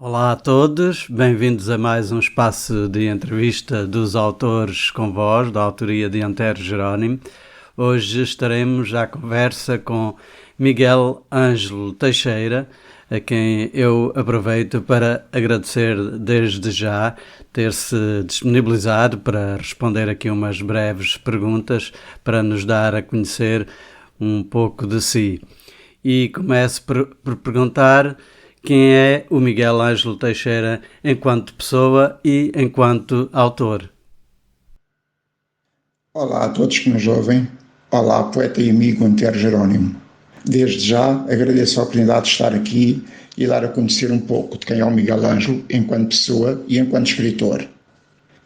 Olá a todos, bem-vindos a mais um espaço de entrevista dos autores com voz, da autoria de Antero Jerónimo. Hoje estaremos à conversa com Miguel Ângelo Teixeira, a quem eu aproveito para agradecer desde já ter-se disponibilizado para responder aqui umas breves perguntas para nos dar a conhecer um pouco de si. E começo por perguntar quem é o Miguel Ângelo Teixeira enquanto pessoa e enquanto autor. Olá a todos que nos ouvem. Olá, poeta e amigo Antero Jerónimo. Desde já agradeço a oportunidade de estar aqui e dar a conhecer um pouco de quem é o Miguel Ângelo enquanto pessoa e enquanto escritor.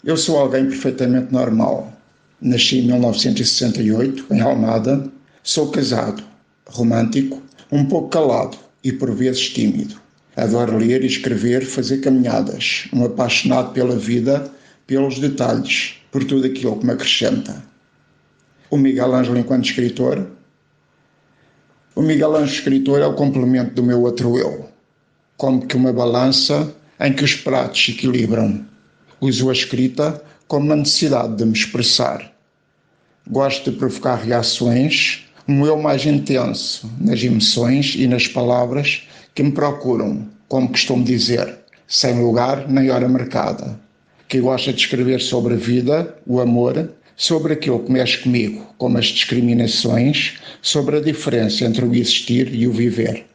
Eu sou alguém perfeitamente normal. Nasci em 1968, em Almada. Sou casado, romântico, um pouco calado e por vezes tímido. Adoro ler e escrever, fazer caminhadas. Um apaixonado pela vida, pelos detalhes, por tudo aquilo que me acrescenta. O Miguel Ângelo enquanto escritor? O Miguel Ângelo escritor é o complemento do meu outro eu. Como que uma balança em que os pratos se equilibram. Uso a escrita como uma necessidade de me expressar. Gosto de provocar reações, um eu mais intenso nas emoções e nas palavras que me procuram, como costumo dizer, sem lugar nem hora marcada. Que gosta de escrever sobre a vida, o amor, sobre aquilo que mexe comigo, como as discriminações, sobre a diferença entre o existir e o viver.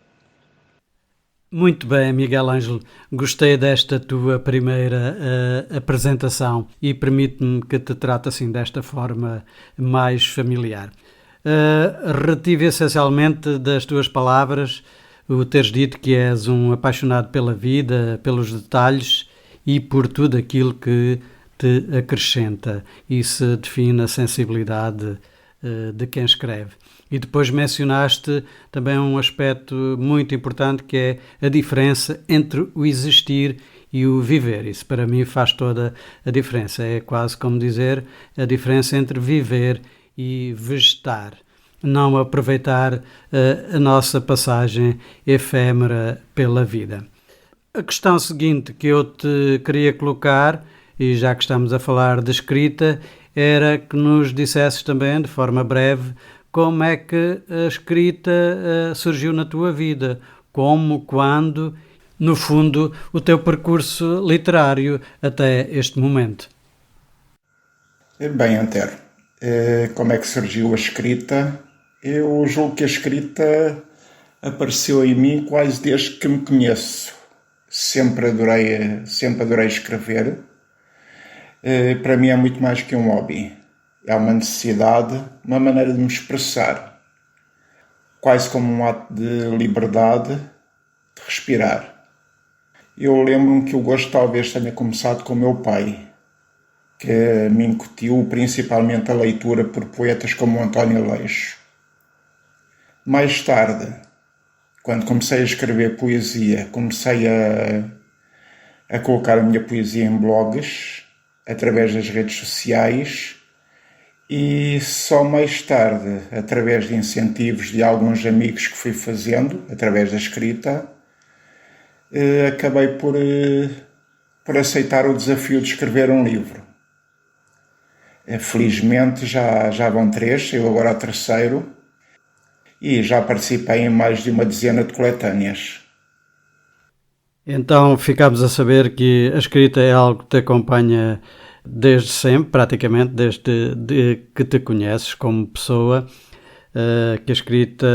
Muito bem, Miguel Ângelo, gostei desta tua primeira apresentação e permite-me que te trate assim desta forma mais familiar. Retive essencialmente das tuas palavras o teres dito que és um apaixonado pela vida, pelos detalhes e por tudo aquilo que te acrescenta. Isso define a sensibilidade de quem escreve. E depois mencionaste também um aspecto muito importante que é a diferença entre o existir e o viver. Isso para mim faz toda a diferença. É quase como dizer a diferença entre viver e vegetar. Não aproveitar a nossa passagem efêmera pela vida. A questão seguinte que eu te queria colocar, e já que estamos a falar de escrita, era que nos dissesses também, de forma breve, como é que a escrita surgiu na tua vida, como, quando, no fundo, o teu percurso literário até este momento. Bem, Antero, como é que surgiu a escrita? Eu julgo que a escrita apareceu em mim quase desde que me conheço. Sempre adorei escrever. Para mim é muito mais que um hobby. É uma necessidade, uma maneira de me expressar. Quase como um ato de liberdade, de respirar. Eu lembro-me que o gosto talvez tenha começado com o meu pai, que me incutiu principalmente a leitura por poetas como António Leixo. Mais tarde, quando comecei a escrever poesia, comecei a colocar a minha poesia em blogs, através das redes sociais, e só mais tarde, através de incentivos de alguns amigos que fui fazendo, através da escrita, acabei por aceitar o desafio de escrever um livro. Felizmente já vão 3, eu agora ao terceiro, e já participei em mais de uma dezena de coletâneas. Então ficamos a saber que a escrita é algo que te acompanha desde sempre, praticamente desde que te conheces como pessoa, que a escrita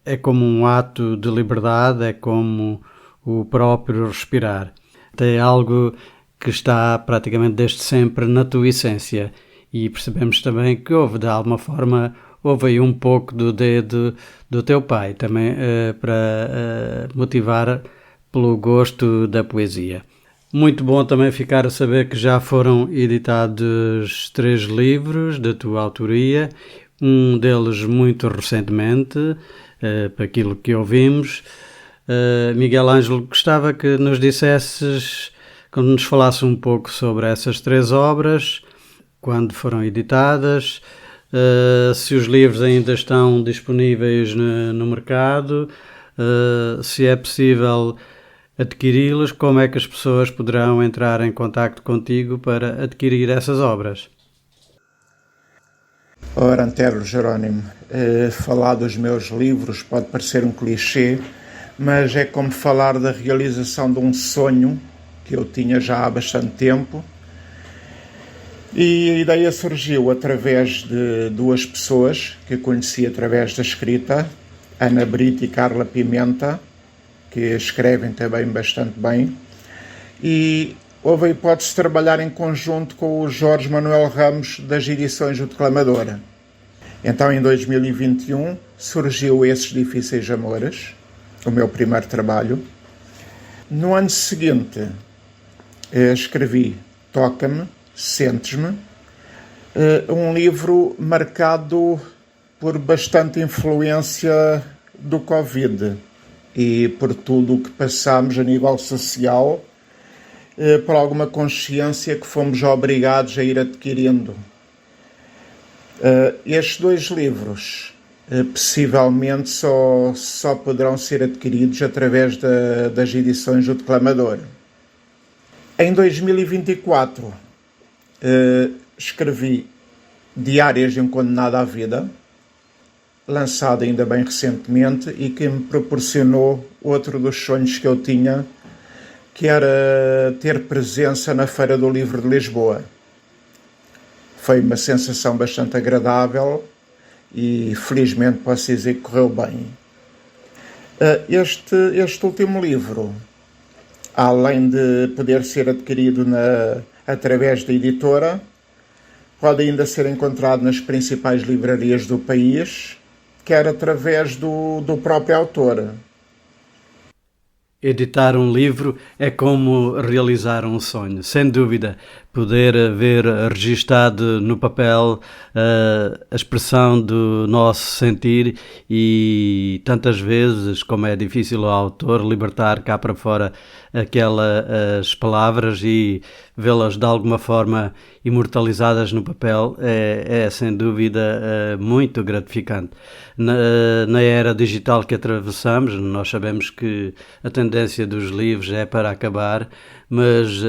é como um ato de liberdade, é como o próprio respirar. É algo que está praticamente desde sempre na tua essência e percebemos também que houve de alguma forma aí um pouco do dedo do teu pai também para motivar pelo gosto da poesia. Muito bom também ficar a saber que já foram editados 3 livros da tua autoria, um deles muito recentemente, para aquilo que ouvimos. Miguel Ângelo, gostava que nos dissesses, quando nos falasse um pouco sobre essas 3 obras, quando foram editadas, se os livros ainda estão disponíveis no mercado, se é possível adquiri-los, como é que as pessoas poderão entrar em contacto contigo para adquirir essas obras? Ora, Antero Jerónimo, falar dos meus livros pode parecer um clichê, mas é como falar da realização de um sonho que eu tinha já há bastante tempo. E a ideia surgiu através de duas pessoas que eu conheci através da escrita, Ana Brito e Carla Pimenta, que escrevem também bastante bem. E houve a hipótese de trabalhar em conjunto com o Jorge Manuel Ramos, das edições O Declamador. Então, em 2021, surgiu Esses Difíceis Amores, o meu primeiro trabalho. No ano seguinte, escrevi Toca-me, Sentes-me, um livro marcado por bastante influência do Covid e por tudo o que passamos a nível social, por alguma consciência que fomos obrigados a ir adquirindo. Estes dois livros possivelmente só poderão ser adquiridos através das edições do Declamador. Em 2024 escrevi Diárias de um Condenado à Vida, lançado ainda bem recentemente e que me proporcionou outro dos sonhos que eu tinha, que era ter presença na Feira do Livro de Lisboa. Foi uma sensação bastante agradável e felizmente posso dizer que correu bem. Este último livro, além de poder ser adquirido através da editora, pode ainda ser encontrado nas principais livrarias do país, quer através do próprio autor. Editar um livro é como realizar um sonho, sem dúvida. Poder ver registado no papel a expressão do nosso sentir e tantas vezes, como é difícil ao autor libertar cá para fora aquelas palavras e vê-las de alguma forma imortalizadas no papel, é sem dúvida muito gratificante. Na era digital que atravessamos, nós sabemos que a tendência dos livros é para acabar, mas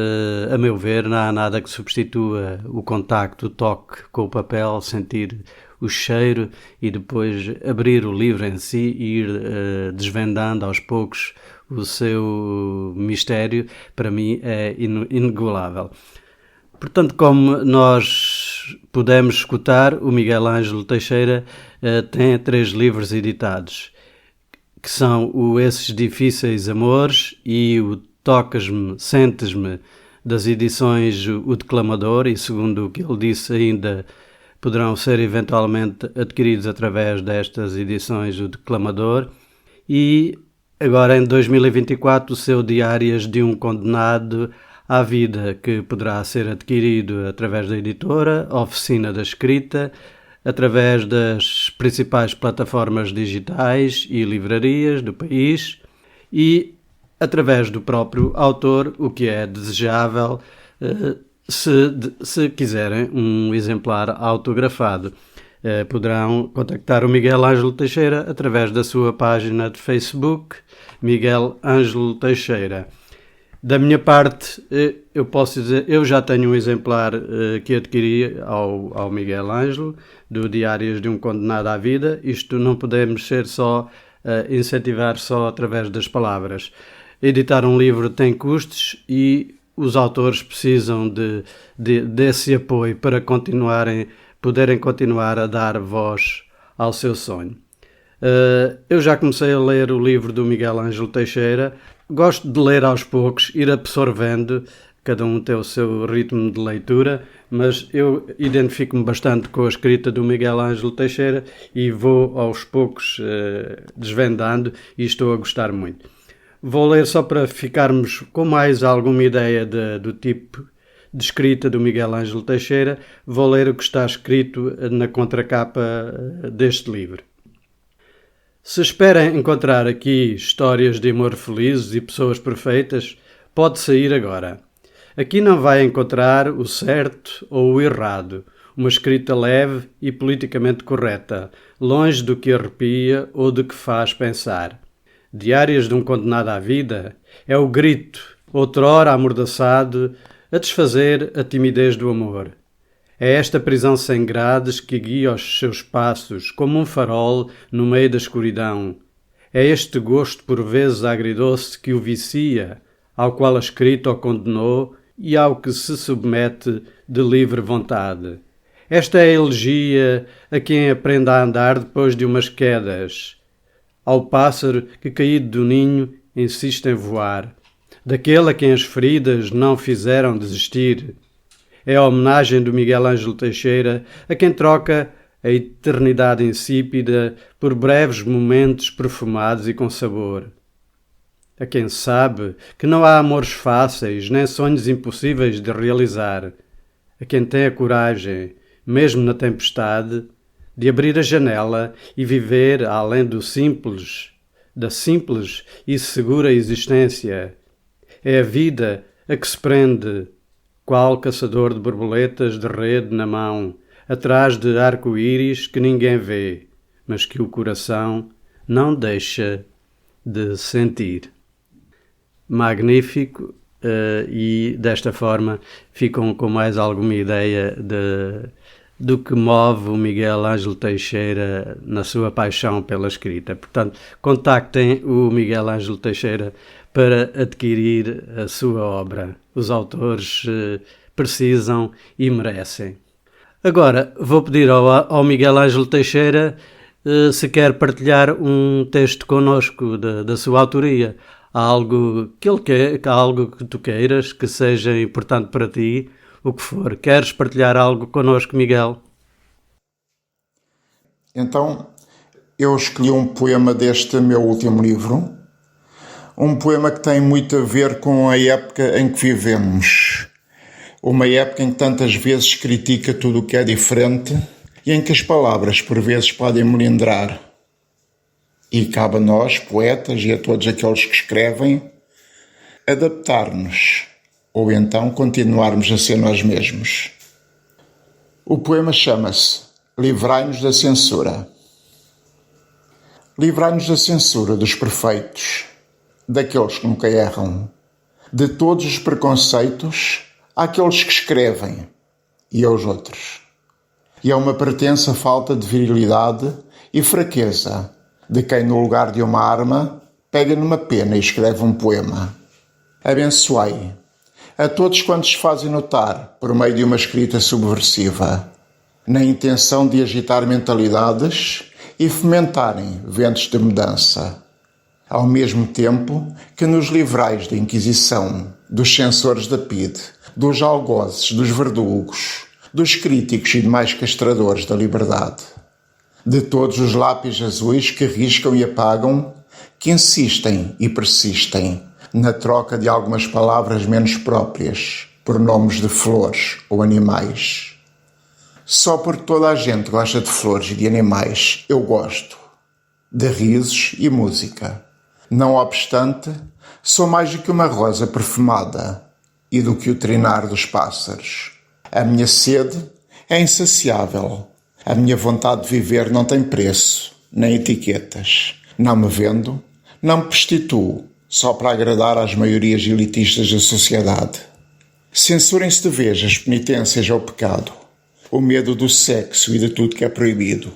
a meu ver não há nada que substitua o contacto, o toque com o papel, sentir o cheiro e depois abrir o livro em si e ir desvendando aos poucos o seu mistério. Para mim é inigualável. Portanto, como nós pudemos escutar, o Miguel Ângelo Teixeira tem 3 livros editados, que são o Esses Difíceis Amores e o Tocas-me, Sentes-me, das edições O Declamador, e segundo o que ele disse ainda poderão ser eventualmente adquiridos através destas edições O Declamador. E agora em 2024 o seu Diárias de um Condenado à Vida, que poderá ser adquirido através da editora Oficina da Escrita, através das principais plataformas digitais e livrarias do país e através do próprio autor, o que é desejável se quiserem um exemplar autografado. Poderão contactar o Miguel Ângelo Teixeira através da sua página de Facebook, Miguel Ângelo Teixeira. Da minha parte, eu posso dizer, eu já tenho um exemplar que adquiri ao Miguel Ângelo, do Diárias de um Condenado à Vida. Isto não podemos ser só incentivar só através das palavras. Editar um livro tem custos e os autores precisam desse apoio para poderem continuar a dar voz ao seu sonho. Eu já comecei a ler o livro do Miguel Ângelo Teixeira. Gosto de ler aos poucos, ir absorvendo, cada um tem o seu ritmo de leitura, mas eu identifico-me bastante com a escrita do Miguel Ângelo Teixeira e vou aos poucos desvendando e estou a gostar muito. Vou ler só para ficarmos com mais alguma ideia do tipo de escrita do Miguel Ângelo Teixeira. Vou ler o que está escrito na contracapa deste livro. Se espera encontrar aqui histórias de amor felizes e pessoas perfeitas, pode sair agora. Aqui não vai encontrar o certo ou o errado, uma escrita leve e politicamente correta, longe do que arrepia ou do que faz pensar. diárias de um condenado à vida, é o grito, outrora amordaçado, a desfazer a timidez do amor. É esta prisão sem grades que guia os seus passos, como um farol no meio da escuridão. É este gosto por vezes agridoce que o vicia, ao qual a escrita o condenou e ao que se submete de livre vontade. Esta é a elegia a quem aprende a andar depois de umas quedas, ao pássaro que, caído do ninho, insiste em voar, daquele a quem as feridas não fizeram desistir. É a homenagem do Miguel Ângelo Teixeira a quem troca a eternidade insípida por breves momentos perfumados e com sabor. A quem sabe que não há amores fáceis nem sonhos impossíveis de realizar. A quem tem a coragem, mesmo na tempestade, de abrir a janela e viver além do simples, da simples e segura existência. É a vida a que se prende, qual caçador de borboletas de rede na mão, atrás de arco-íris que ninguém vê, mas que o coração não deixa de sentir. Magnífico, e desta forma ficam com mais alguma ideia do que move o Miguel Ângelo Teixeira na sua paixão pela escrita. Portanto, contactem o Miguel Ângelo Teixeira para adquirir a sua obra. Os autores precisam e merecem. Agora, vou pedir ao Miguel Ângelo Teixeira se quer partilhar um texto connosco da sua autoria. Há algo que ele quer, algo que tu queiras, que seja importante para ti, o que for. Queres partilhar algo connosco, Miguel? Então, eu escolhi um poema deste meu último livro, um poema que tem muito a ver com a época em que vivemos, uma época em que tantas vezes critica tudo o que é diferente e em que as palavras por vezes podem melindrar. E cabe a nós, poetas, e a todos aqueles que escrevem, adaptar-nos, ou então continuarmos a ser nós mesmos. O poema chama-se Livrai-nos da censura. Livrai-nos da censura dos perfeitos, daqueles que nunca erram, de todos os preconceitos àqueles que escrevem e aos outros. E é uma pretensa falta de virilidade e fraqueza de quem, no lugar de uma arma, pega numa pena e escreve um poema. Abençoai a todos quantos se fazem notar por meio de uma escrita subversiva, na intenção de agitar mentalidades e fomentarem ventos de mudança, ao mesmo tempo que nos livrais da Inquisição, dos censores da PIDE, dos algozes, dos verdugos, dos críticos e demais castradores da liberdade, de todos os lápis azuis que riscam e apagam, que insistem e persistem na troca de algumas palavras menos próprias por nomes de flores ou animais. Só porque toda a gente gosta de flores e de animais, eu gosto de risos e música. Não obstante, sou mais do que uma rosa perfumada e do que o trinar dos pássaros. A minha sede é insaciável. A minha vontade de viver não tem preço, nem etiquetas. Não me vendo, não me prostituo, só para agradar às maiorias elitistas da sociedade. Censurem-se de vez as penitências ao pecado, o medo do sexo e de tudo que é proibido.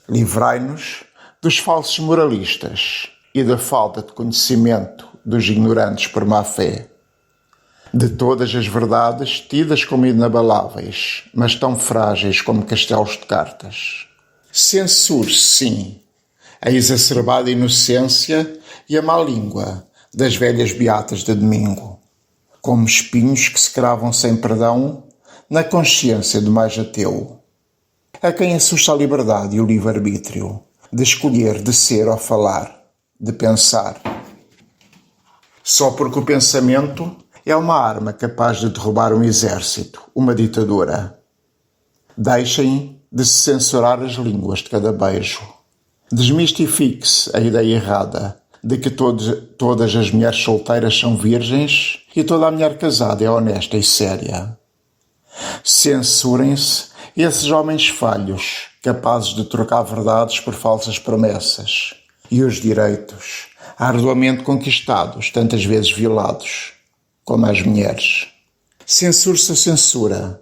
Livrai-nos dos falsos moralistas e da falta de conhecimento dos ignorantes por má fé. De todas as verdades tidas como inabaláveis, mas tão frágeis como castelos de cartas. Censure-se, sim, a exacerbada inocência e a má língua das velhas beatas de domingo, como espinhos que se cravam sem perdão na consciência do mais ateu. A quem assusta a liberdade e o livre-arbítrio de escolher, de ser ou falar, de pensar. Só porque o pensamento é uma arma capaz de derrubar um exército, uma ditadura. Deixem de se censurar as línguas de cada beijo. Desmistifique-se a ideia errada de que todas as mulheres solteiras são virgens e toda a mulher casada é honesta e séria. Censurem-se esses homens falhos, capazes de trocar verdades por falsas promessas, e os direitos, arduamente conquistados, tantas vezes violados, como as mulheres. Censure-se a censura.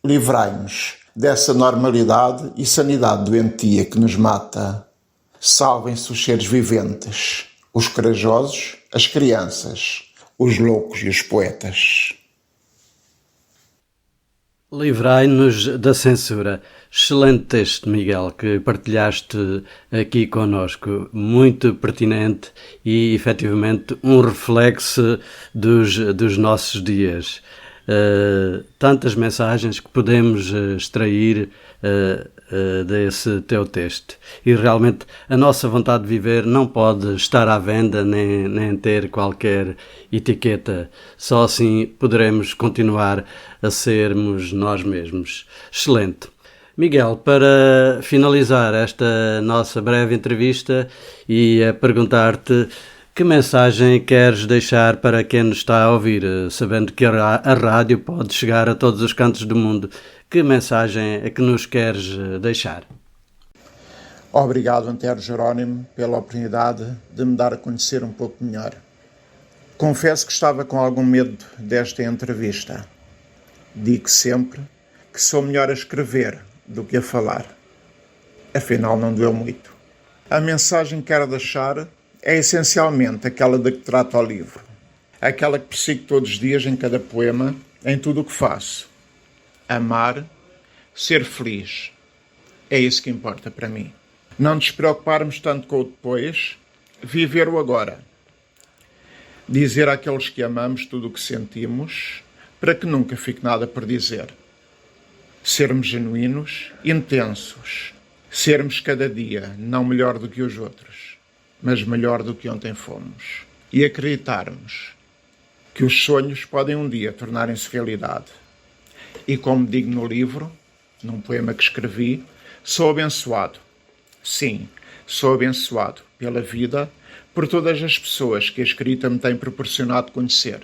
Livrai-nos dessa normalidade e sanidade doentia que nos mata. Salvem-se os seres viventes, os corajosos, as crianças, os loucos e os poetas. Livrai-nos da censura. Excelente texto, Miguel, que partilhaste aqui connosco. Muito pertinente e, efetivamente, um reflexo dos nossos dias. Tantas mensagens que podemos extrair desse teu texto. E realmente a nossa vontade de viver não pode estar à venda nem ter qualquer etiqueta. Só assim poderemos continuar a sermos nós mesmos. Excelente. Miguel, para finalizar esta nossa breve entrevista e a perguntar-te que mensagem queres deixar para quem nos está a ouvir, sabendo que a rádio pode chegar a todos os cantos do mundo. Que mensagem é que nos queres deixar? Obrigado, Antero Jerónimo, pela oportunidade de me dar a conhecer um pouco melhor. Confesso que estava com algum medo desta entrevista. Digo sempre que sou melhor a escrever do que a falar. Afinal, não doeu muito. A mensagem que quero deixar é essencialmente aquela de que trata o livro. Aquela que persigo todos os dias em cada poema, em tudo o que faço. Amar, ser feliz. É isso que importa para mim. Não nos preocuparmos tanto com o depois, viver o agora. Dizer àqueles que amamos tudo o que sentimos, para que nunca fique nada por dizer. Sermos genuínos, intensos. Sermos cada dia não melhor do que os outros, mas melhor do que ontem fomos. E acreditarmos que os sonhos podem um dia tornarem-se realidade. E como digo no livro, num poema que escrevi, sou abençoado. Sim, sou abençoado pela vida, por todas as pessoas que a escrita me tem proporcionado conhecer.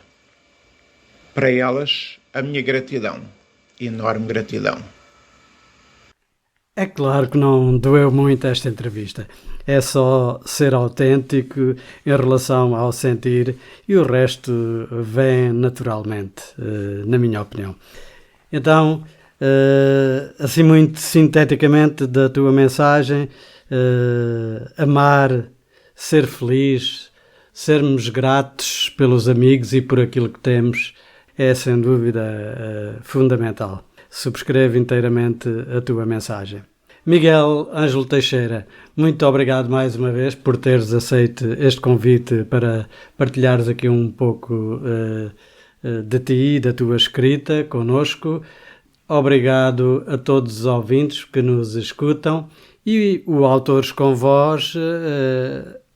Para elas, a minha gratidão, enorme gratidão. É claro que não doeu muito esta entrevista. É só ser autêntico em relação ao sentir e o resto vem naturalmente, na minha opinião. Então, assim muito sinteticamente da tua mensagem, amar, ser feliz, sermos gratos pelos amigos e por aquilo que temos é sem dúvida fundamental. Subscrevo inteiramente a tua mensagem. Miguel Ângelo Teixeira, muito obrigado mais uma vez por teres aceito este convite para partilhares aqui um pouco de ti, da tua escrita connosco. Obrigado a todos os ouvintes que nos escutam e o Autores com Voz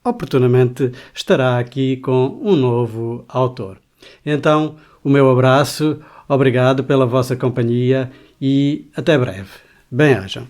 oportunamente estará aqui com um novo autor. Então, o meu abraço, obrigado pela vossa companhia e até breve. Bem-ajam.